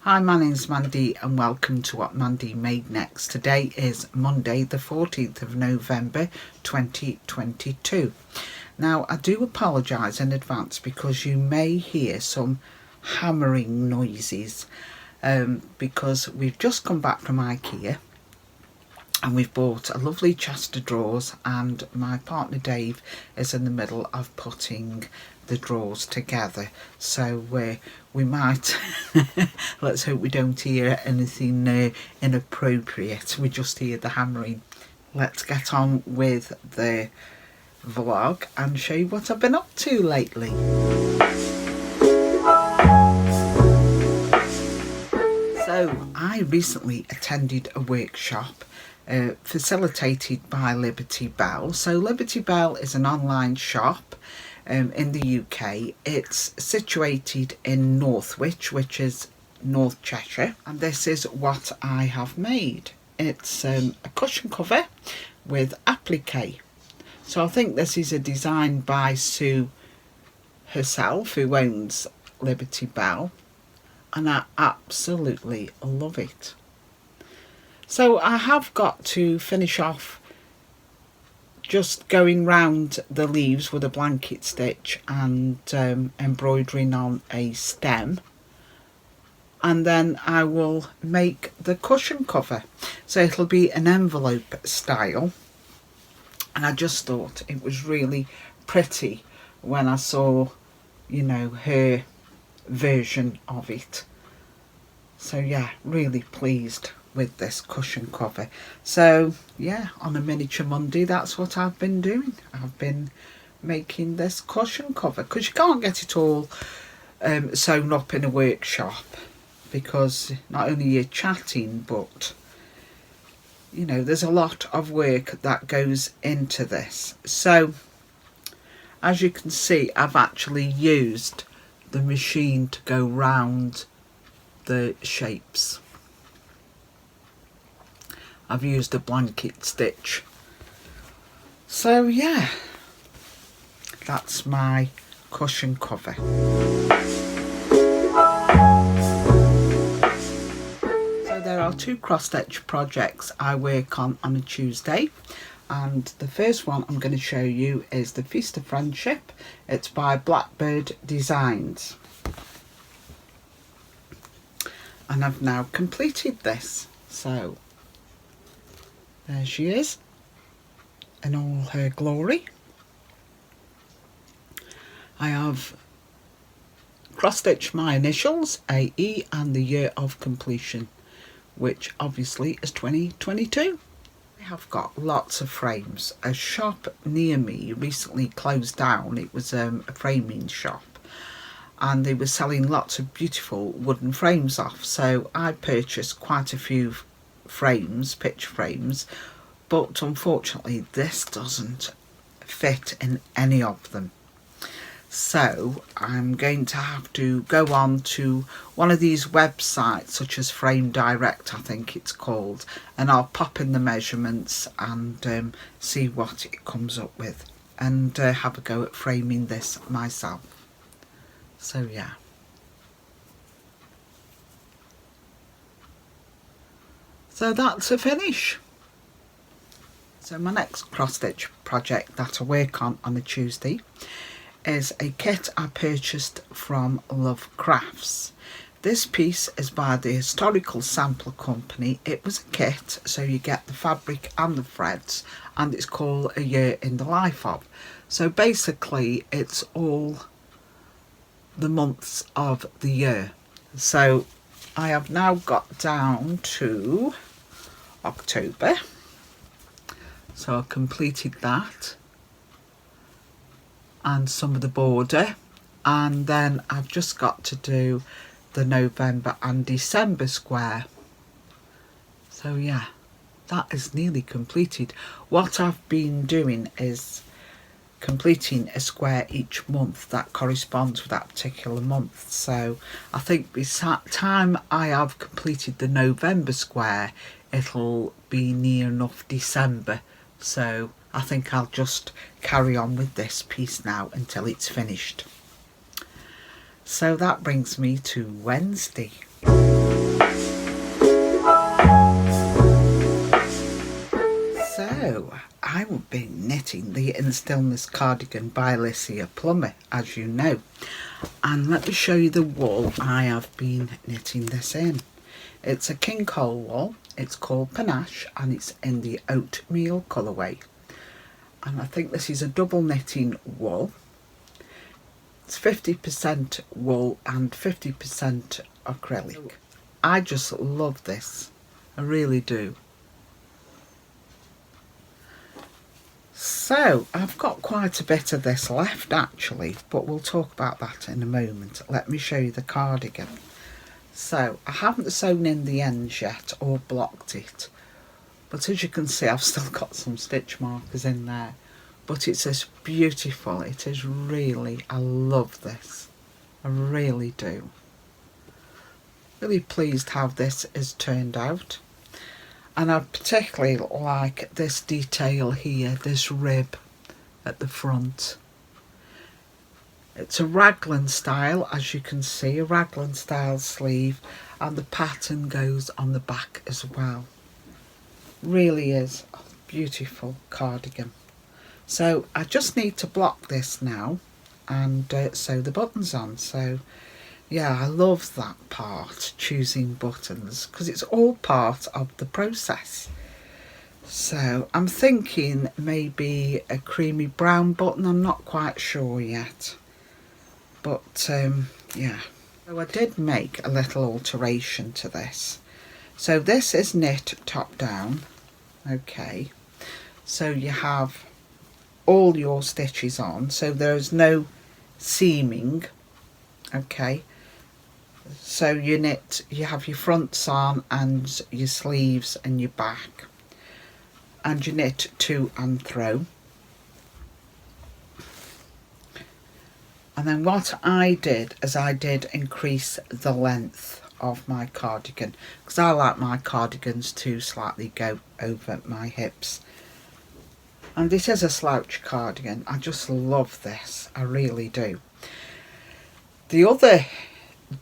Hi, my name's Mandy and welcome to What Mandy Made Next. Today is Monday the 14th of November 2022. Now I do apologise in advance because you may hear some hammering noises because we've just come back from IKEA and we've bought a lovely chest of drawers, and my partner Dave is in the middle of putting the drawers together, so we might let's hope we don't hear anything inappropriate. We just hear the hammering. Let's get on with the vlog and show you what I've been up to lately. So I recently attended a workshop facilitated by Liberty Bell. So Liberty Bell is an online shop in the UK. It's situated in Northwich, which is North Cheshire, and this is what I have made. It's a cushion cover with applique. So I think this is a design by Sue herself, who owns Liberty Bell, and I absolutely love it. So I have got to finish off just going round the leaves with a blanket stitch and embroidering on a stem, and then I will make the cushion cover. So it'll be an envelope style, and I just thought it was really pretty when I saw, you know, her version of it. So yeah, really pleased with this cushion cover. So yeah, on a miniature Monday, that's what I've been doing. I've been making this cushion cover because you can't get it all sewn up in a workshop, because not only you're chatting, but you know, there's a lot of work that goes into this. So as you can see, I've actually used the machine to go round the shapes. I've used a blanket stitch. So yeah, that's my cushion cover. So there are two cross-stitch projects I work on a Tuesday, and the first one I'm going to show you is the Feast of Friendship. It's by Blackbird Designs, and I've now completed this. So there she is in all her glory. I have cross-stitched my initials, AE, and the year of completion, which obviously is 2022. I have got lots of frames. A shop near me recently closed down. It was a framing shop, and they were selling lots of beautiful wooden frames off. So I purchased quite a few frames, picture frames, but unfortunately this doesn't fit in any of them. So I'm going to have to go on to one of these websites, such as Frame Direct, I think it's called, and I'll pop in the measurements and see what it comes up with, and have a go at framing this myself. So yeah. So that's a finish. So my next cross-stitch project that I work on a Tuesday is a kit I purchased from Love Crafts. This piece is by the Historical Sampler Company. It was a kit, so you get the fabric and the threads, and it's called A Year in the Life of. So basically it's all the months of the year. So I have now got down to October, so I completed that and some of the border, and then I've just got to do the November and December square. So yeah, that is nearly completed. What I've been doing is completing a square each month that corresponds with that particular month. So I think by the time I have completed the November square, it'll be near enough December. So I think I'll just carry on with this piece now until it's finished. So that brings me to Wednesday. So I will be knitting the In Stillness cardigan by Alicia Plummer, as you know, and let me show you the wool I have been knitting this in. It's a king cole wool, it's called Panache, and it's in the oatmeal colourway, and I think this is a double knitting wool. It's 50% wool and 50% acrylic. I just love this, I really do. So I've got quite a bit of this left actually, but we'll talk about that in a moment. Let me show you the cardigan. So I haven't sewn in the ends yet or blocked it, but as you can see I've still got some stitch markers in there. But it's just beautiful, it is really, I love this, I really do. Really pleased how this has turned out. And I particularly like this detail here, this rib at the front. It's a raglan style, as you can see, a raglan style sleeve, and the pattern goes on the back as well. Really is a beautiful cardigan. So I just need to block this now and sew the buttons on. So yeah, I love that part, choosing buttons, because it's all part of the process. So I'm thinking maybe a creamy brown button, I'm not quite sure yet. But yeah, so I did make a little alteration to this. So this is knit top down, okay. So you have all your stitches on, so there's no seaming, okay. So you knit, you have your fronts on and your sleeves and your back, and you knit to and fro. And then what I did is I did increase the length of my cardigan, because I like my cardigans to slightly go over my hips. And it is a slouch cardigan, I just love this, I really do. The other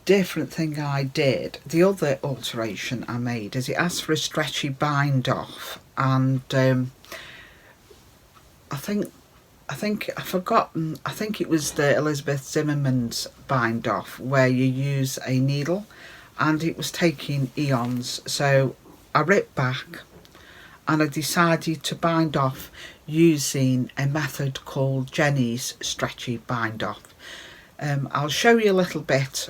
different thing I did, the other alteration I made, is it asked for a stretchy bind off, and I think I've forgotten, I think it was the Elizabeth Zimmerman's bind off where you use a needle, and it was taking eons, so I ripped back and I decided to bind off using a method called Jenny's stretchy bind off. I'll show you a little bit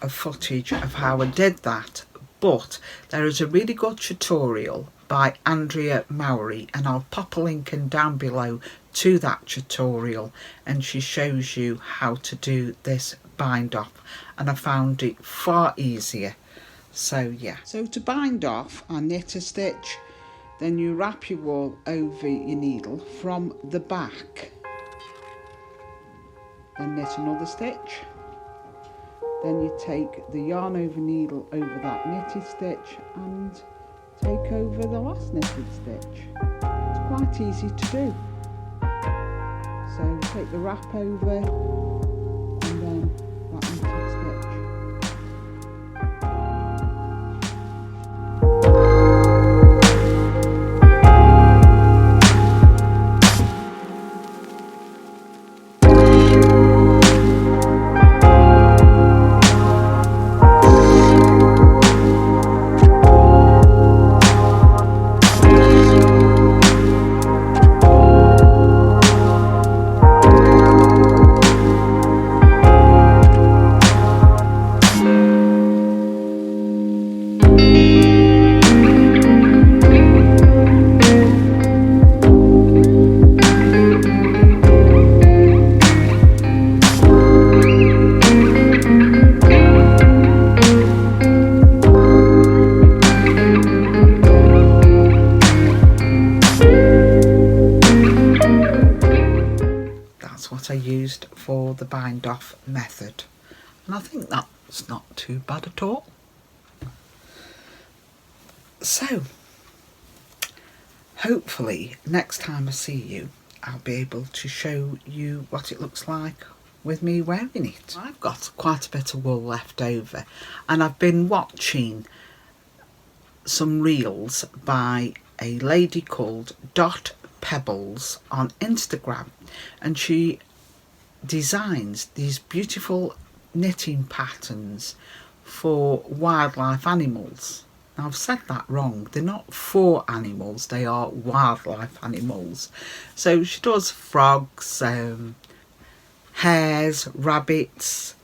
of footage of how I did that, but there is a really good tutorial by Andrea Mowry, and I'll pop a link in down below to that tutorial, and she shows you how to do this bind off, and I found it far easier. So yeah, so to bind off, I knit a stitch, then you wrap your wool over your needle from the back, then knit another stitch, then you take the yarn over needle over that knitted stitch and take over the last knitted stitch. It's quite easy to do. So take the wrap over and then that knitted stitch. I used for the bind off method, and I think that's not too bad at all. So hopefully next time I see you I'll be able to show you what it looks like with me wearing it. I've got quite a bit of wool left over, and I've been watching some reels by a lady called Dot Pebbles on Instagram, and she designs these beautiful knitting patterns for wildlife animals. Now, I've said that wrong. They're not for animals, they are wildlife animals. So she does frogs, hares, rabbits,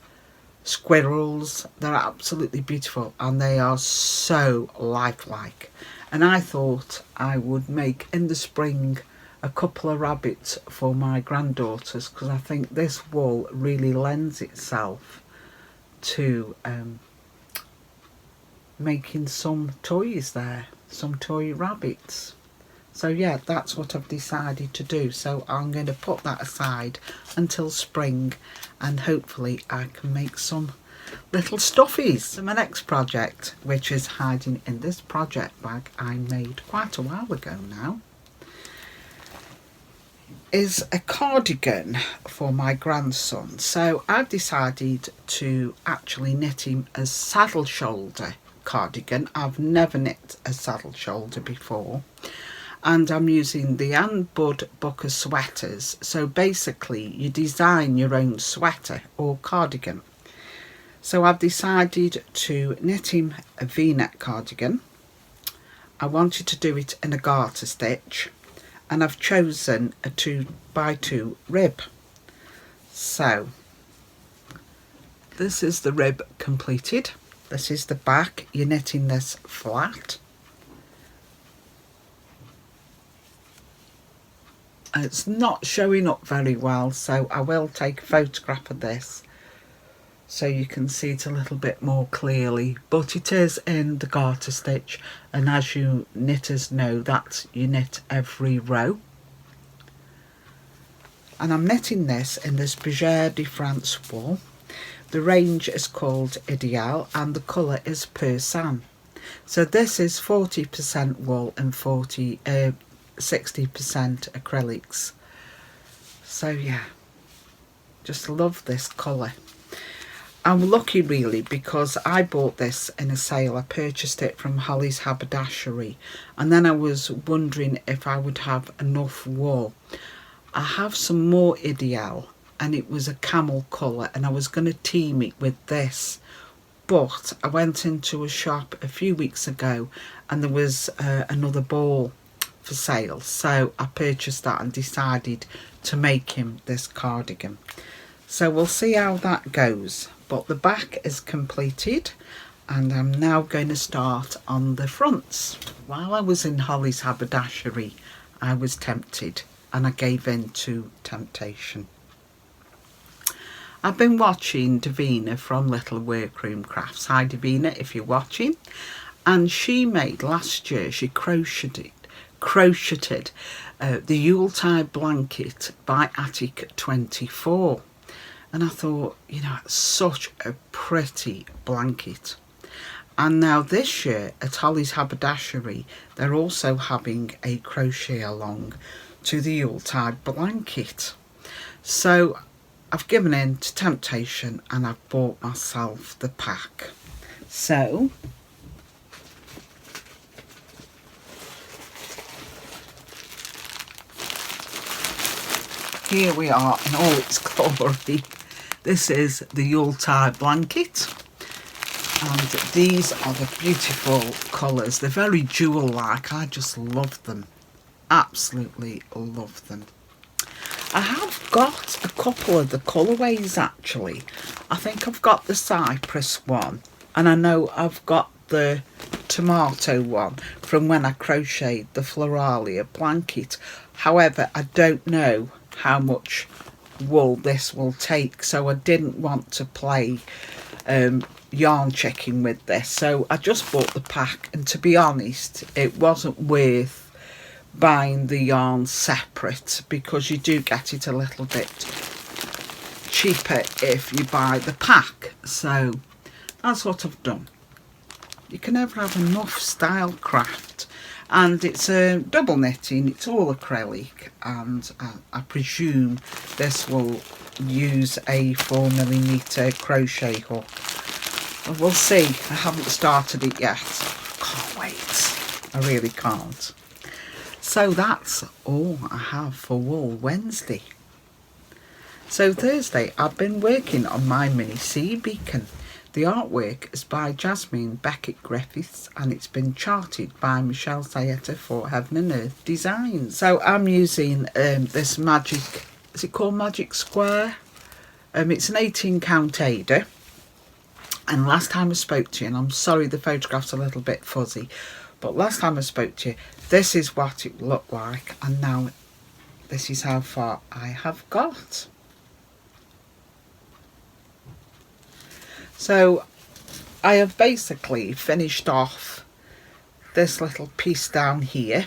squirrels. They're absolutely beautiful, and they are so lifelike. And I thought I would make in the spring a couple of rabbits for my granddaughters, because I think this wool really lends itself to making some toys there, some toy rabbits. So yeah, that's what I've decided to do. So I'm going to put that aside until spring, and hopefully I can make some little stuffies. So my next project, which is hiding in this project bag I made quite a while ago now, is a cardigan for my grandson. So I've decided to actually knit him a saddle shoulder cardigan. I've never knit a saddle shoulder before, and I'm using the Ann Bud book of sweaters. So basically you design your own sweater or cardigan. So I've decided to knit him a v-neck cardigan. I wanted to do it in a garter stitch, and I've chosen a 2x2 rib. So this is the rib completed. This is the back. You're knitting this flat. It's not showing up very well, so I will take a photograph of this so you can see it a little bit more clearly, but it is in the garter stitch, and as you knitters know, that you knit every row. And I'm knitting this in this Bergère de France wool. The range is called Ideal, and the colour is Persan. So this is 40% wool and 60% acrylics. So yeah, just love this colour. I'm lucky really, because I bought this in a sale. I purchased it from Holly's Haberdashery, and then I was wondering if I would have enough wool. I have some more Ideal, and it was a camel colour, and I was going to team it with this, but I went into a shop a few weeks ago and there was another ball for sale, so I purchased that and decided to make him this cardigan. So we'll see how that goes, but the back is completed, and I'm now going to start on the fronts. While I was in Holly's Haberdashery, I was tempted, and I gave in to temptation. I've been watching Davina from Little Workroom Crafts. Hi Davina, if you're watching. And she made last year, she crocheted the Yuletide blanket by Applique 24. And I thought, you know, it's such a pretty blanket. And now this year at Holly's Haberdashery, they're also having a crochet along to the Yuletide blanket. So I've given in to temptation and I've bought myself the pack. So here we are in all its glory. This is the Yuletide blanket, and these are the beautiful colours. They're very jewel-like. I just love them. Absolutely love them. I have got a couple of the colourways actually. I think I've got the cypress one, and I know I've got the tomato one from when I crocheted the Floralia blanket. However, I don't know how much wool this will take, so I didn't want to play yarn checking with this, so I just bought the pack, and to be honest, it wasn't worth buying the yarn separate, because you do get it a little bit cheaper if you buy the pack. So that's what I've done. You can never have enough style craft, and it's a double knitting, it's all acrylic, and I presume this will use a 4mm crochet hook. Well, we'll see. I haven't started it yet. Can't wait. I really can't. So that's all I have for Wool Wednesday. So Thursday, I've been working on my mini sea beacon. The artwork is by Jasmine Beckett Griffiths and it's been charted by Michelle Sayeta for Heaven and Earth Designs. So I'm using this magic, is it called Magic Square? It's an 18 count Ada. And last time I spoke to you, and I'm sorry the photograph's a little bit fuzzy, but last time I spoke to you, this is what it looked like, and now this is how far I have got. So I have basically finished off this little piece down here.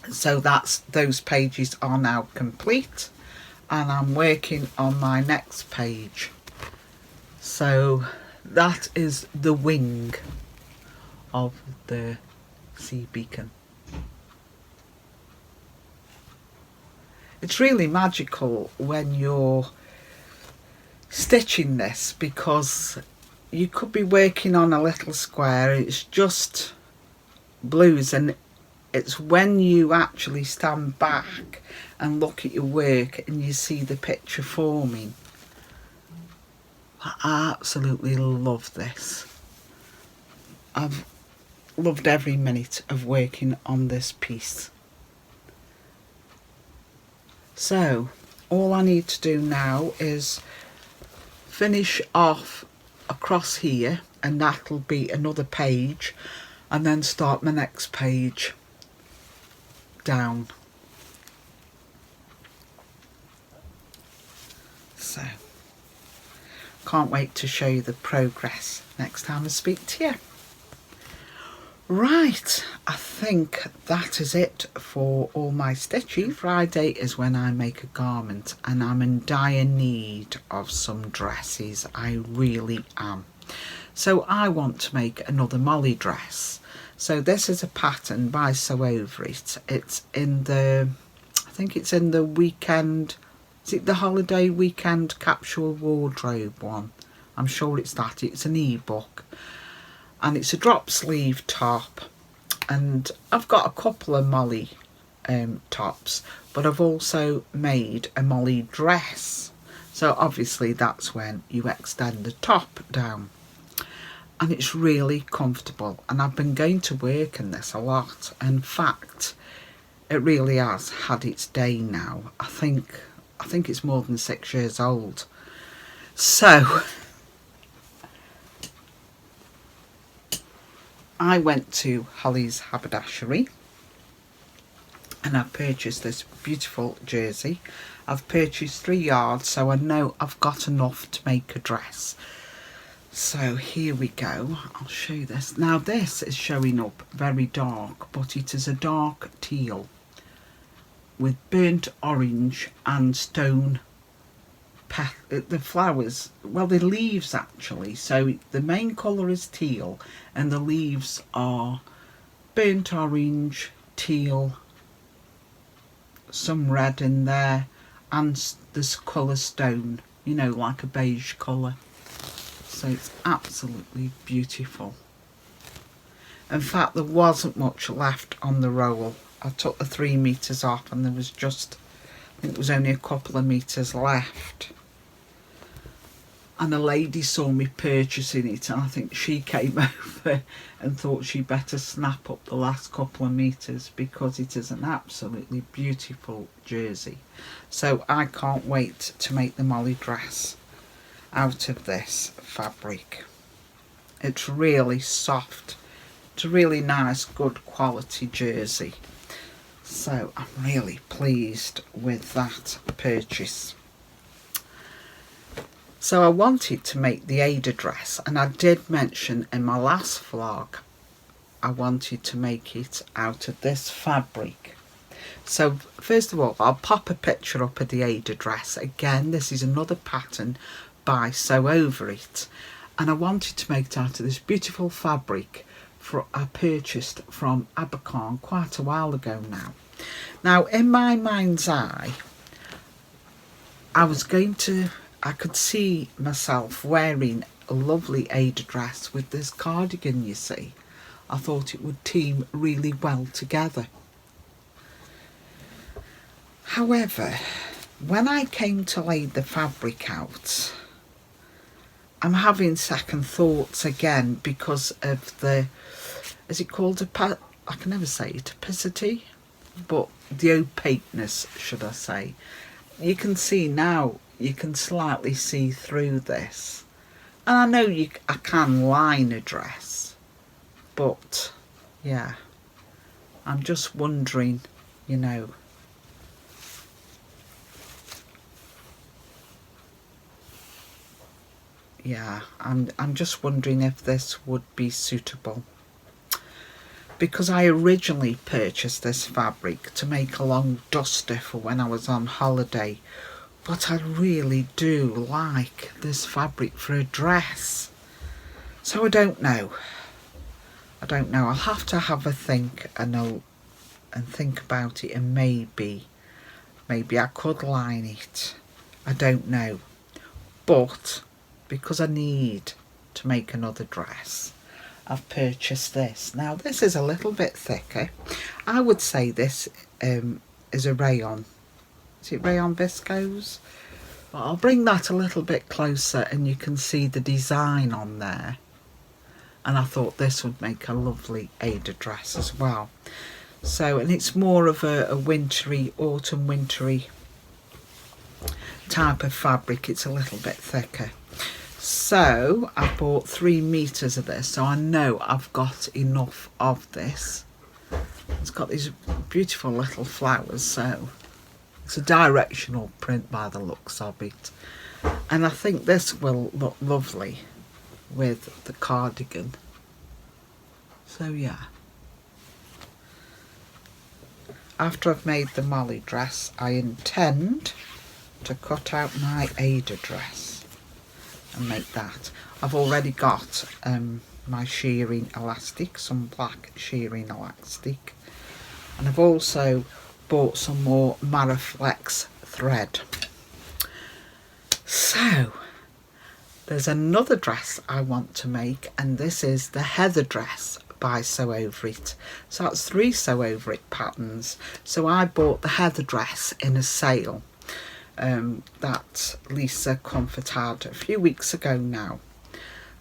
So those pages are now complete and I'm working on my next page. So that is the wing of the sea beacon. It's really magical when you're stitching this because you could be working on a little square, it's just blues, and it's when you actually stand back and look at your work and you see the picture forming. I absolutely love this. I've loved every minute of working on this piece. So all I need to do now is finish off across here, and that'll be another page, and then start my next page down. So can't wait to show you the progress next time I speak to you. Right, I think that is it for all my stitching. Friday is when I make a garment and I'm in dire need of some dresses. I really am. So I want to make another Molly dress. So this is a pattern by Sew Over It. It's in the, I think it's in the weekend, is it the holiday weekend capsule wardrobe one? I'm sure it's that. It's an ebook. And it's a drop sleeve top, and I've got a couple of Molly tops, but I've also made a Molly dress, so obviously that's when you extend the top down, and it's really comfortable, and I've been going to work in this a lot. In fact, it really has had its day now. I think it's more than 6 years old. So I went to Holly's Haberdashery and I purchased this beautiful jersey. I've purchased 3 yards, so I know I've got enough to make a dress. So here we go. I'll show you this. Now this is showing up very dark, but it is a dark teal with burnt orange and stone the flowers, well, the leaves actually. So the main colour is teal and the leaves are burnt orange, teal, some red in there, and this colour stone, you know, like a beige colour. So it's absolutely beautiful. In fact, there wasn't much left on the roll. I took the 3 meters off and there was just, I think there was only a couple of meters left. And a lady saw me purchasing it, and I think she came over and thought she'd better snap up the last couple of meters because it is an absolutely beautiful jersey. So I can't wait to make the Molly dress out of this fabric. It's really soft. It's a really nice, good quality jersey. So I'm really pleased with that purchase. So I wanted to make the Ada dress, and I did mention in my last vlog I wanted to make it out of this fabric. So first of all, I'll pop a picture up of the Ada dress. Again, this is another pattern by Sew Over It, and I wanted to make it out of this beautiful fabric I purchased from Applique quite a while ago now. Now in my mind's eye, I could see myself wearing a lovely Ada dress with this cardigan, you see. I thought it would team really well together. However, when I came to lay the fabric out, I'm having second thoughts again because of the, is it called I can never say it, opacity, but the opaqueness, should I say. You can see now, you can slightly see through this. And I know I can line a dress, but yeah, I'm just wondering, you know, yeah, I'm just wondering if this would be suitable. Because I originally purchased this fabric to make a long duster for when I was on holiday, but I really do like this fabric for a dress. So I don't know. I'll have to have a think and think about it, and maybe I could line it. I don't know. But because I need to make another dress, I've purchased this. Now this is a little bit thicker. I would say this is a rayon. Is it rayon viscose? But I'll bring that a little bit closer and you can see the design on there. And I thought this would make a lovely Ada dress as well. So, and it's more of a wintry, autumn wintry type of fabric. It's a little bit thicker. So I bought 3 meters of this, so I know I've got enough of this. It's got these beautiful little flowers, so it's a directional print by the looks of it. And I think this will look lovely with the cardigan. So yeah. After I've made the Molly dress, I intend to cut out my Ada dress and make that. I've already got my shearing elastic, some black shearing elastic, and I've also bought some more Maraflex thread. So there's another dress I want to make, and this is the Heather dress by Sew Over It. So that's 3 Sew Over It patterns. So I bought the Heather dress in a sale that Lisa Comfort had a few weeks ago now.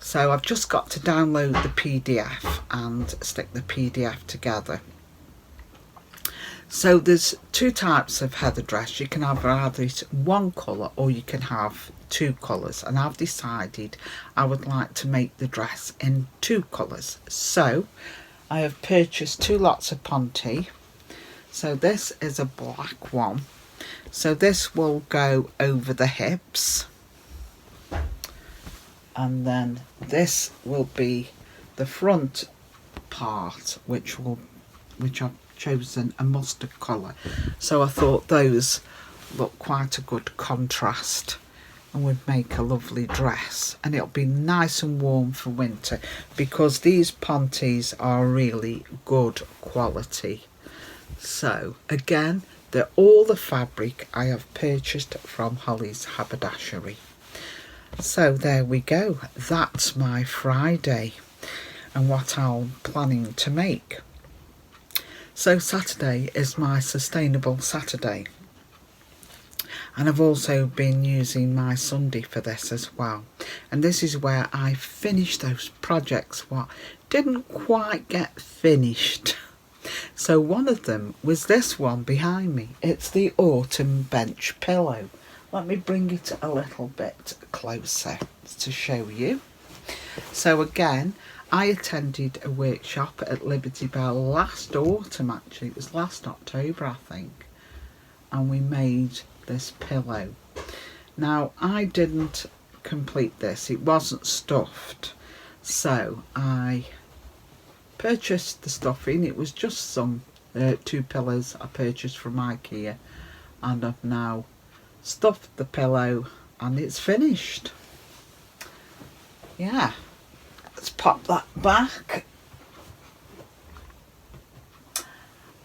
So I've just got to download the PDF and stick the PDF together. So there's 2 types of Heather dress. You can have either one colour or you can have 2 colours, and I've decided I would like to make the dress in 2 colours. So I have purchased 2 lots of Ponte. So this is a black one. So this will go over the hips, and then this will be the front part, which I've chosen a mustard colour. So I thought those look quite a good contrast and would make a lovely dress, and it'll be nice and warm for winter because these Pontes are really good quality. So again, they're all the fabric I have purchased from Holly's Haberdashery. So there we go. That's my Friday and what I'm planning to make. So Saturday is my Sustainable Saturday. And I've also been using my Sunday for this as well. And this is where I finished those projects what didn't quite get finished. So one of them was this one behind me. It's the autumn bench pillow. Let me bring it a little bit closer to show you. So again, I attended a workshop at Liberty Bell last autumn, actually. It was last October, I think. And we made this pillow. Now, I didn't complete this. It wasn't stuffed. So I purchased the stuffing. It was just some 2 pillows I purchased from IKEA, and I've now stuffed the pillow and it's finished. Yeah, let's pop that back.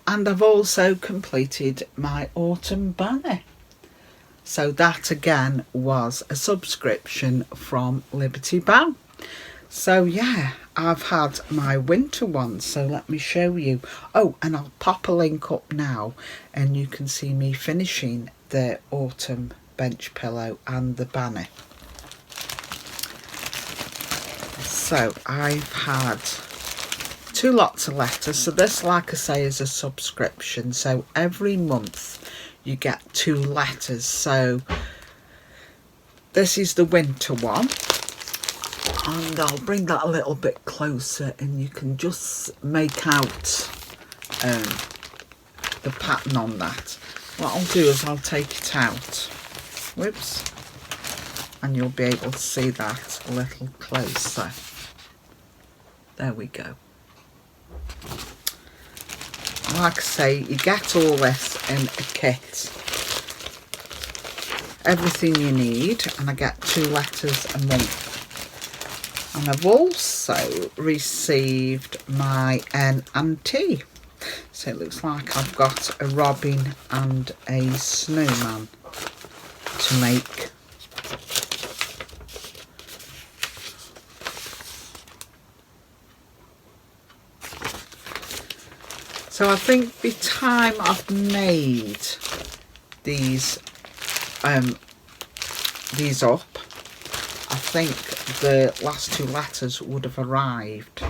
And I've also completed my autumn banner. So that again was a subscription from Liberty Bell. So yeah, I've had my winter one, so let me show you. Oh, and I'll pop a link up now and you can see me finishing the autumn bench pillow and the banner. So I've had 2 lots of letters. So this, like I say, is a subscription. So every month you get 2 letters. So this is the winter one. And I'll bring that a little bit closer and you can just make out the pattern on that. What I'll do is I'll take it out. Whoops. And you'll be able to see that a little closer. There we go. Like I say, you get all this in a kit. Everything you need, and I get 2 letters a month. And I've also received my N and T. So it looks like I've got a robin and a snowman to make. So I think by the time I've made these up, I think the last 2 letters would have arrived.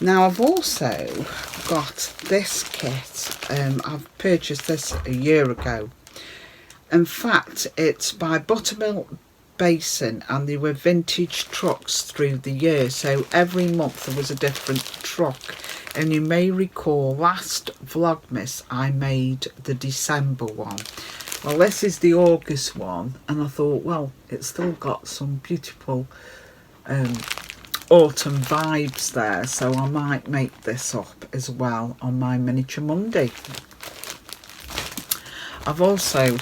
Now I've also got this kit. I've purchased this a year ago. In fact, it's by Buttermilk Basin, and they were vintage trucks through the year. So every month there was a different truck. And you may recall last Vlogmas I made the December one. Well, this is the August one, and I thought, well, it's still got some beautiful autumn vibes there, so I might make this up as well on my Miniature Monday. I've also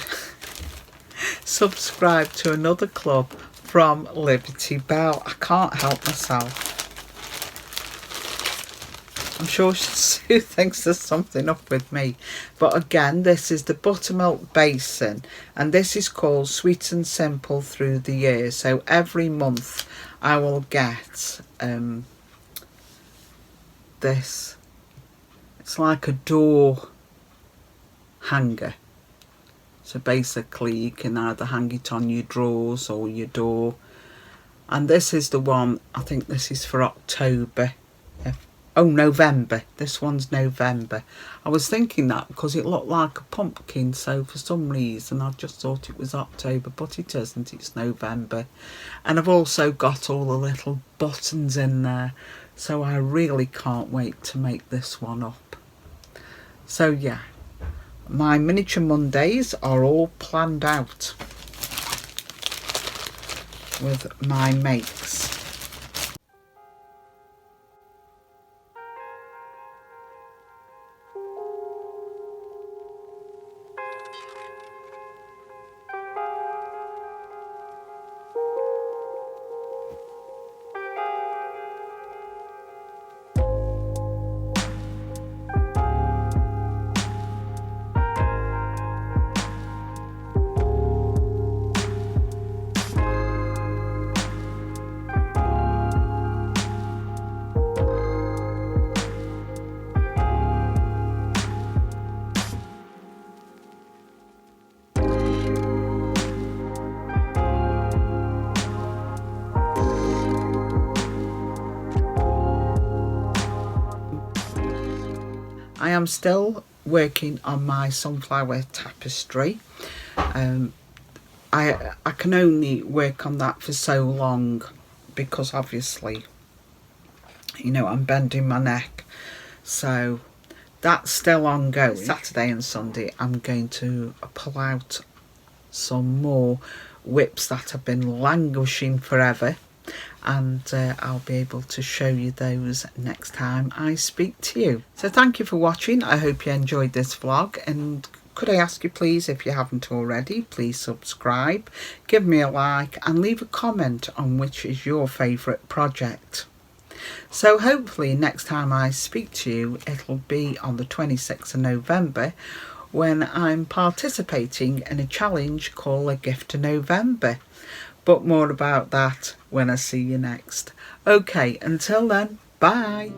subscribed to another club from Liberty Bell. I can't help myself. I'm sure Sue thinks there's something up with me. But again, this is the Buttermilk Basin. And this is called Sweet and Simple Through the Year. So every month I will get this. It's like a door hanger. So basically you can either hang it on your drawers or your door. And this is the one, I think this is for October. Oh, November. This one's November. I was thinking that because it looked like a pumpkin, so for some reason I just thought it was October, but it isn't. It's November. And I've also got all the little buttons in there, so I really can't wait to make this one up. So yeah, my Miniature Mondays are all planned out with my makes. I am still working on my sunflower tapestry. I can only work on that for so long because obviously, you know, I'm bending my neck. So that's still ongoing. Saturday and Sunday I'm going to pull out some more whips that have been languishing forever. And I'll be able to show you those next time I speak to you. So thank you for watching. I hope you enjoyed this vlog, and could I ask you please, if you haven't already, please subscribe, give me a like and leave a comment on which is your favourite project. So hopefully next time I speak to you it'll be on the 26th of November, when I'm participating in a challenge called A Gift to November. But more about that when I see you next. Okay, until then, bye.